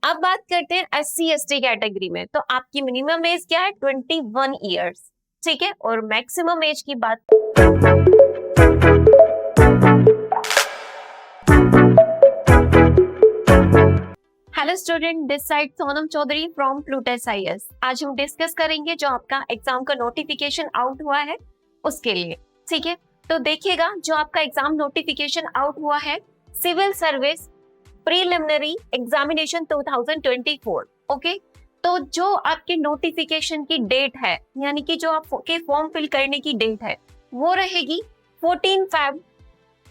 अब बात करते हैं SC ST कैटेगरी में। तो आपकी मिनिमम एज क्या है? 21 ईयर्स। ठीक है, और मैक्सिमम एज की बात, hello student, this side Sonam Chaudhary from Plutus IAS। आज हम डिस्कस करेंगे जो आपका एग्जाम का नोटिफिकेशन आउट हुआ है उसके लिए। ठीक है, तो देखिएगा जो आपका एग्जाम नोटिफिकेशन आउट हुआ है, civil service preliminary examination 2024। Okay, तो जो आपके नोटिफिकेशन की डेट है, यानी कि जो आपके फॉर्म फिल करने की डेट है, वो रहेगी 14 Feb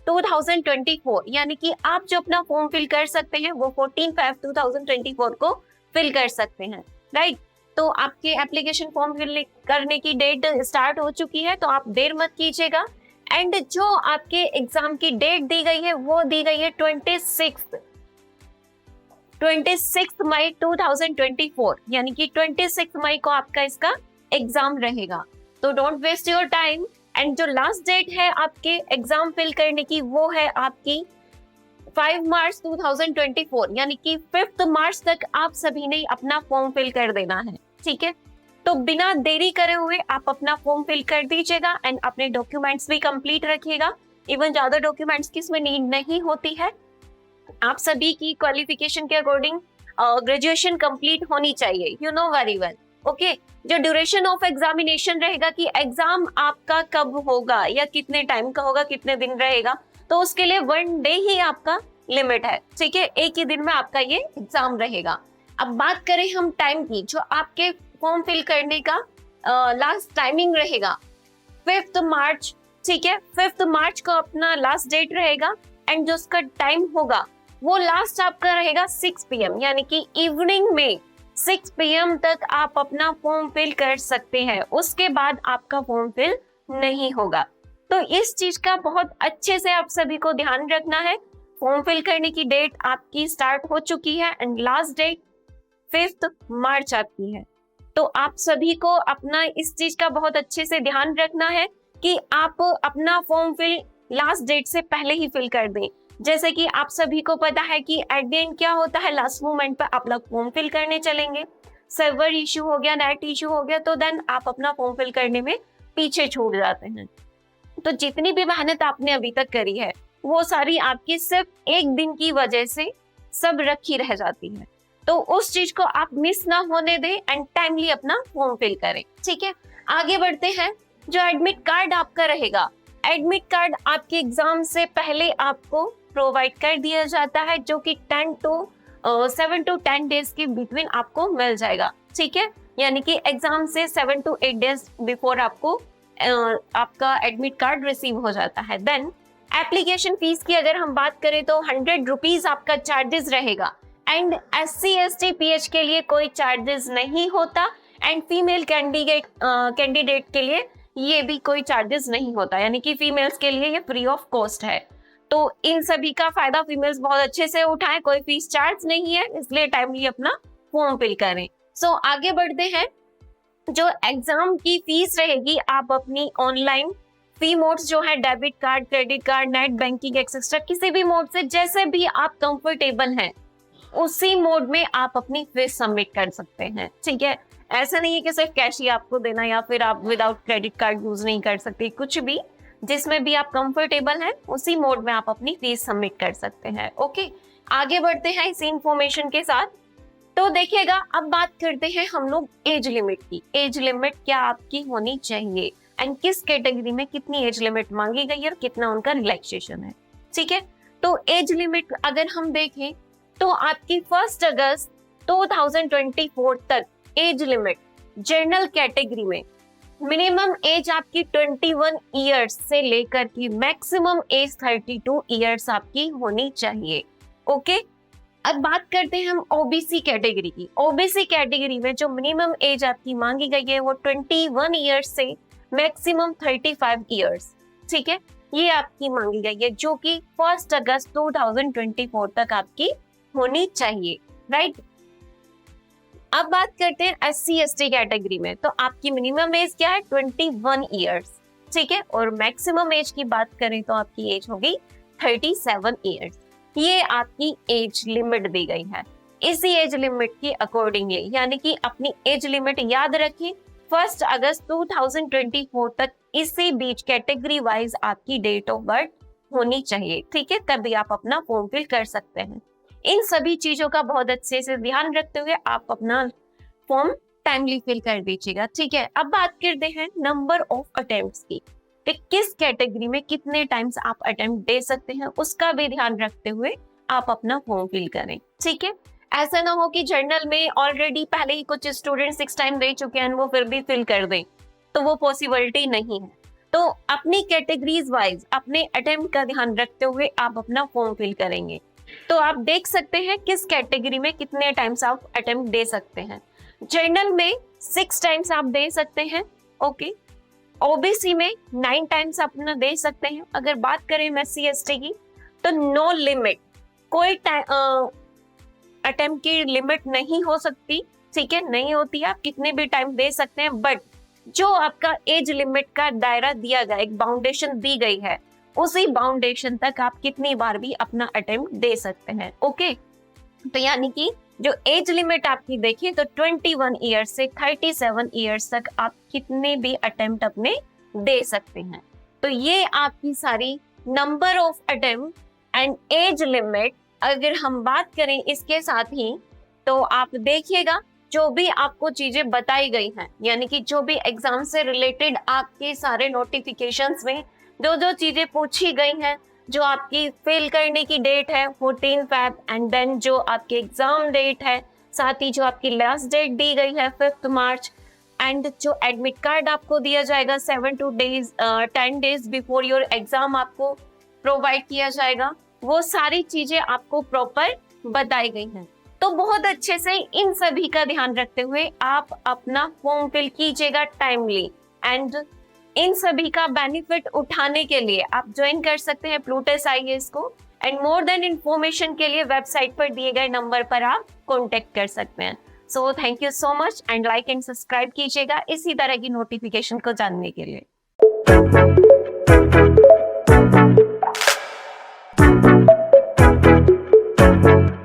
2024। यानी कि आप जो अपना फॉर्म फिल कर सकते हैं वो 14 Feb 2024 को फिल कर सकते हैं। राइट, तो आपके एप्लीकेशन फॉर्म फिल करने की डेट स्टार्ट हो चुकी है, तो आप देर मत कीजिएगा। एंड जो आपके एग्जाम की डेट दी गई है वो दी गई है 26 मई 2024, यानी कि 26 मई को आपका इसका एग्जाम रहेगा। तो don't waste your time. And जो लास्ट डेट है आपके एग्जाम फिल करने की वो है आपकी 5 मार्च 2024, यानी कि 5 मार्च तक आप सभी ने अपना फॉर्म फिल कर देना है। ठीक है, तो बिना देरी करे हुए आप अपना फॉर्म फिल कर दीजिएगा एंड अपने डॉक्यूमेंट्स भी कंप्लीट रखिएगा। इवन ज्यादा डॉक्यूमेंट्स की इसमें नीड नहीं होती है। आप सभी की क्वालिफिकेशन के अकॉर्डिंग ग्रेजुएशन कंप्लीट होनी चाहिए, you know very well. Okay, जो ड्यूरेशन ऑफ एग्जामिनेशन रहेगा कि एग्जाम आपका कब होगा या कितने टाइम का होगा, कितने दिन रहेगा, तो उसके लिए 1 डे ही आपका लिमिट है। ठीक है, एक ही दिन में आपका ये एग्जाम रहेगा। अब बात करें हम टाइम की, जो आपके फॉर्म फिल करने का लास्ट टाइमिंग रहेगा 5 मार्च। ठीक है, 5 मार्च को अपना लास्ट डेट रहेगा एंड जो उसका टाइम होगा वो लास्ट आपका रहेगा 6 PM, यानी कि इवनिंग में 6 PM तक आप अपना फॉर्म फिल कर सकते हैं। उसके बाद आपका फॉर्म फिल नहीं होगा। तो इस चीज का बहुत अच्छे से आप सभी को ध्यान रखना है। फॉर्म फिल करने की डेट आपकी स्टार्ट हो चुकी है एंड लास्ट डेट 5 मार्च आपकी है। तो आप सभी को अपना इस चीज का बहुत अच्छे से ध्यान रखना है कि आप अपना फॉर्म फिल लास्ट डेट से पहले ही फिल कर दें। जैसे कि आप सभी को पता है कि एट द एंड क्या होता है, लास्ट मोमेंट पर आप लोग फॉर्म फिल करने चलेंगे, सर्वर इशू हो गया, नेट इशू हो गया, तो देन आप अपना फॉर्म फिल करने में पीछे छूट जाते हैं। तो जितनी भी मेहनत आपने अभी तक करी है वो सारी आपकी सिर्फ एक दिन की वजह से सब रखी रह जाती है। तो उस चीज को आप मिस ना होने दें एंड टाइमली अपना फॉर्म फिल करें। ठीक है, आगे बढ़ते हैं। जो एडमिट कार्ड आपका रहेगा, एडमिट कार्ड आपके एग्जाम से पहले आपको प्रोवाइड कर दिया जाता है, जो कि 7 to 10 डेज के बिटवीन आपको मिल जाएगा। ठीक है, यानी कि एग्जाम से 7 to 8 डेज बिफोर आपको आपका एडमिट कार्ड रिसीव हो जाता है। देन एप्लीकेशन फीस की अगर हम बात करें तो 100 रुपीज आपका चार्जेस रहेगा एंड SC ST PH के लिए कोई चार्जेस नहीं होता एंड फीमेल कैंडिडेट के लिए ये भी कोई चार्जेस नहीं होता, यानी कि फीमेल्स के लिए ये फ्री ऑफ कॉस्ट है। तो इन सभी का फायदा फीमेल्स बहुत अच्छे से उठाएं, कोई फीस चार्ज नहीं है, इसलिए टाइमली अपना फॉर्म फिल करें। सो आगे बढ़ते हैं। जो एग्जाम की फीस रहेगी आप अपनी ऑनलाइन फी मोड्स जो है debit card, credit card, net banking etcetera, किसी भी मोड से जैसे भी आप कंफर्टेबल हैं उसी मोड में आप अपनी फीस सबमिट कर सकते हैं। ठीक है, ऐसा नहीं है कि सिर्फ कैश ही आपको देना या फिर आप विदाउट क्रेडिट कार्ड यूज नहीं कर सकते। कुछ भी जिसमें भी आप कंफर्टेबल हैं उसी मोड में आप अपनी फीस सबमिट कर सकते हैं। ओके, आगे बढ़ते हैं इसी इंफॉर्मेशन के साथ। तो देखिएगा, अब बात करते हैं हम लोग एज लिमिट की। एज लिमिट क्या आपकी होनी चाहिए एंड किस कैटेगरी में कितनी एज लिमिट मांगी गई है और कितना उनका रिलैक्सेशन है। ठीक है, तो एज लिमिट अगर हम देखें तो आपकी 1 अगस्त 2024 तक एज लिमिट जनरल कैटेगरी में मिनिमम एज आपकी 21 ईयर्स से लेकर की मैक्सिमम एज 32 ईयर्स आपकी होनी चाहिए। ओके, अब बात करते हैं हम ओबीसी कैटेगरी की। ओबीसी कैटेगरी में जो मिनिमम एज आपकी मांगी गई है वो 21 ईयर्स से मैक्सिमम 35 ईयर्स। ठीक है, ये आपकी मांगी गई है, जो कि 1 अगस्त 2024 तक आपकी होनी चाहिए। राइट, अब बात करते हैं SC ST कैटेगरी में। तो आपकी मिनिमम एज क्या है? 21 ईयर्स। ठीक है, और मैक्सिमम एज की बात करें तो आपकी एज होगी 37 ईयर्स। ये आपकी एज लिमिट दी गई है। इसी एज लिमिट की अकॉर्डिंगली, यानी कि अपनी एज लिमिट याद रखिए 1 अगस्त 2024 तक इसी बीच कैटेगरी वाइज आपकी डेट ऑफ बर्थ होनी चाहिए, ठीक है, तभी आप अपना फॉर्म फिल कर सकते हैं। इन सभी चीजों का बहुत अच्छे से ध्यान रखते हुए आप अपना फॉर्म टाइमली फिल कर दीजिएगा, ठीक है। अब बात करते हैं नंबर ऑफ अटेम्प्ट्स की, कि किस कैटेगरी में कितने टाइम्स आप अटेम्प्ट दे सकते हैं, उसका भी ध्यान रखते हुए आप अपना फॉर्म फिल करें, ठीक है। ऐसा ना हो कि जर्नल में ऑलरेडी पहले ही कुछ स्टूडेंट 6 टाइम दे चुके हैं, वो फिर भी फिल कर दें, तो वो पॉसिबिलिटी नहीं है। तो अपनी कैटेगरीज वाइज अपने अटेम्प्ट का ध्यान रखते हुए आप अपना फॉर्म फिल करेंगे। तो आप देख सकते हैं किस कैटेगरी में कितने टाइम्स आप अटेम्प्ट दे सकते हैं। जर्नल में 6 टाइम्स आप दे सकते हैं, ओके। ओबीसी में 9 टाइम्स अपना दे सकते हैं। अगर बात करें एससी एसटी की तो नो लिमिट, कोई अटेम्प्ट की लिमिट नहीं हो सकती, ठीक है, नहीं होती है, आप कितने भी टाइम दे सकते हैं, बट जो आपका एज लिमिट का दायरा दिया गया, एक बाउंडेशन दी गई है, उसी बाउंडेशन तक आप कितनी बार भी अपना अटेम्प्ट दे सकते हैं, ओके। तो यानी कि जो एज लिमिट आपकी देखिए तो 21 ईयर्स से 37 ईयर्स तक आप कितने भी अटेम्प्ट अपने दे सकते हैं। तो ये आपकी सारी number of attempt and age limit, अगर हम बात करें इसके साथ ही, तो आप देखिएगा जो भी आपको चीजें बताई गई हैं, यानी कि जो भी एग्जाम से रिलेटेड आपके सारे नोटिफिकेशंस में जो जो चीजें पूछी गई हैं, जो आपकी फेल करने की डेट है 14 फेब, एंड देन जो आपकी एग्जाम डेट है, साथ ही जो आपकी लास्ट डेट दी गई है 5 मार्च, एंड जो एडमिट कार्ड आपको दिया जाएगा 10 डेज बिफोर योर एग्जाम आपको प्रोवाइड किया जाएगा, वो सारी चीजें आपको प्रॉपर बताई गई हैं। तो बहुत अच्छे से इन सभी का ध्यान रखते हुए आप अपना फॉर्म फिल कीजिएगा टाइमली, एंड इन सभी का बेनिफिट उठाने के लिए आप ज्वाइन कर सकते हैं प्लूटस आईएएस को, एंड मोर देन इंफॉर्मेशन के लिए वेबसाइट पर दिए गए नंबर पर आप कॉन्टेक्ट कर सकते हैं। So thank you so much, and like and subscribe कीजिएगा इसी तरह की नोटिफिकेशन को जानने के लिए।